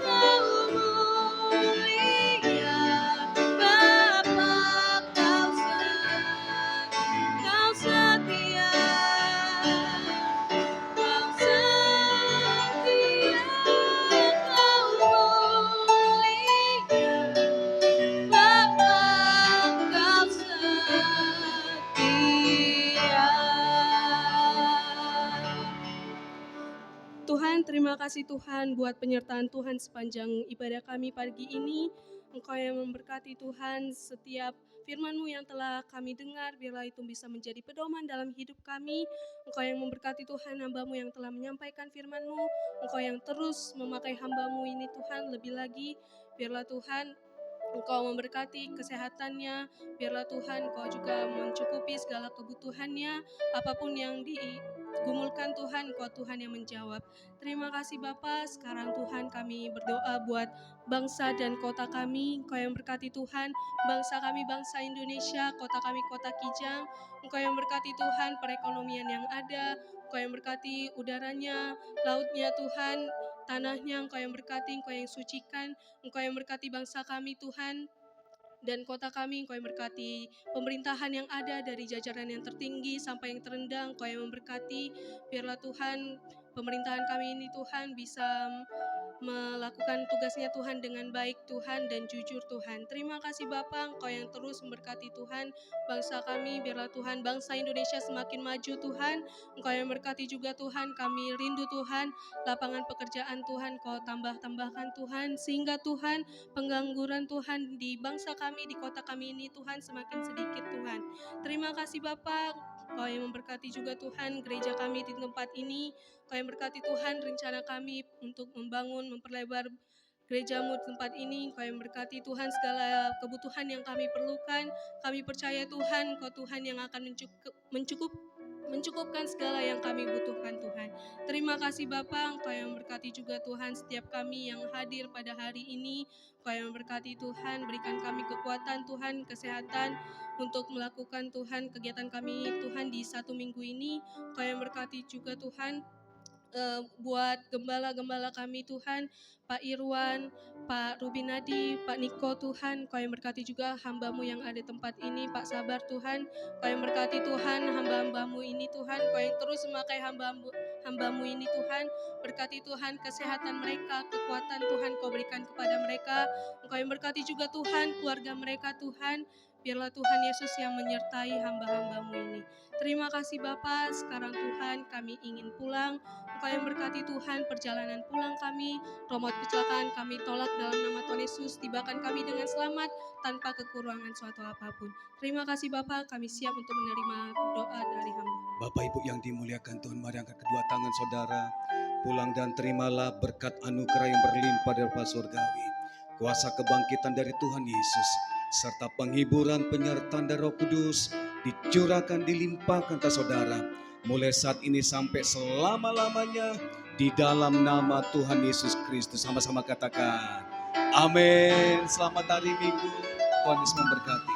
Kau mulia, Bapa Kau setia, Kau setia, Kau mulia, Bapa Kau setia. Tuhan, terima kasih Tuhan buat penyertaan Tuhan sepanjang ibadah kami pagi ini. Engkau yang memberkati Tuhan setiap firman-Mu yang telah kami dengar, biarlah itu bisa menjadi pedoman dalam hidup kami. Engkau yang memberkati Tuhan hamba-Mu yang telah menyampaikan firman-Mu. Engkau yang terus memakai hamba-Mu ini Tuhan lebih lagi. Biarlah Tuhan Engkau memberkati kesehatannya, biarlah Tuhan Engkau juga mencukupi segala kebutuhannya, apapun yang digumulkan Tuhan, Engkau Tuhan yang menjawab. Terima kasih Bapa. Sekarang Tuhan kami berdoa buat bangsa dan kota kami, Engkau yang berkati Tuhan, bangsa kami bangsa Indonesia, kota kami kota Kijang, Engkau yang berkati Tuhan perekonomian yang ada, Engkau yang berkati udaranya, lautnya Tuhan, tanahnya Engkau yang berkati, Engkau yang sucikan, Engkau yang berkati bangsa kami Tuhan, dan kota kami, Engkau yang berkati pemerintahan yang ada dari jajaran yang tertinggi sampai yang terendah, Engkau yang memberkati. Biarlah Tuhan pemerintahan kami ini Tuhan bisa melakukan tugasnya Tuhan dengan baik Tuhan dan jujur Tuhan. Terima kasih Bapa, Engkau yang terus memberkati Tuhan bangsa kami, biarlah Tuhan bangsa Indonesia semakin maju Tuhan. Engkau yang memberkati juga Tuhan, kami rindu Tuhan, lapangan pekerjaan Tuhan Kau tambahkan Tuhan, sehingga Tuhan pengangguran Tuhan di bangsa kami, di kota kami ini Tuhan semakin sedikit Tuhan. Terima kasih Bapa, Kau yang memberkati juga Tuhan gereja kami di tempat ini. Kau yang berkati Tuhan rencana kami untuk membangun, memperlebar gereja-Mu di tempat ini. Kau yang berkati Tuhan segala kebutuhan yang kami perlukan. Kami percaya Tuhan, Kau Tuhan yang akan mencukupkan segala yang kami butuhkan Tuhan. Terima kasih Bapa, Engkau yang berkati juga Tuhan setiap kami yang hadir pada hari ini. Engkau yang berkati Tuhan, berikan kami kekuatan Tuhan, kesehatan untuk melakukan Tuhan kegiatan kami Tuhan di 1 minggu ini. Engkau yang berkati juga Tuhan buat gembala-gembala kami Tuhan, Pak Irwan, Pak Rubinadi, Pak Niko Tuhan, Kau yang berkati juga hamba-Mu yang ada di tempat ini, Pak Sabar Tuhan, Kau yang berkati Tuhan hamba-hamba-Mu ini Tuhan, Kau yang terus memakai hamba-Mu ini Tuhan, berkati Tuhan kesehatan mereka, kekuatan Tuhan Kau berikan kepada mereka, Engkau yang berkati juga Tuhan keluarga mereka Tuhan, Biarlah Tuhan Yesus yang menyertai hamba-hamba-Mu ini. Terima kasih Bapa, sekarang Tuhan kami ingin pulang. Engkau yang berkati Tuhan perjalanan pulang kami, roh maut kecelakaan kami tolak dalam nama Tuhan Yesus, tibakan kami dengan selamat tanpa kekurangan suatu apapun. Terima kasih Bapa, kami siap untuk menerima doa dari hamba. Bapak Ibu yang dimuliakan Tuhan, mari angkat kedua tangan saudara, pulang dan terimalah berkat anugerah yang berlimpah dari Bapa Surgawi, kuasa kebangkitan dari Tuhan Yesus, serta penghiburan penyertaan dari Roh Kudus dicurahkan, dilimpahkan ke saudara, mulai saat ini sampai selama-lamanya, di dalam nama Tuhan Yesus Kristus. Sama-sama katakan, amin. Selamat hari Minggu, Tuhan Yesus memberkati.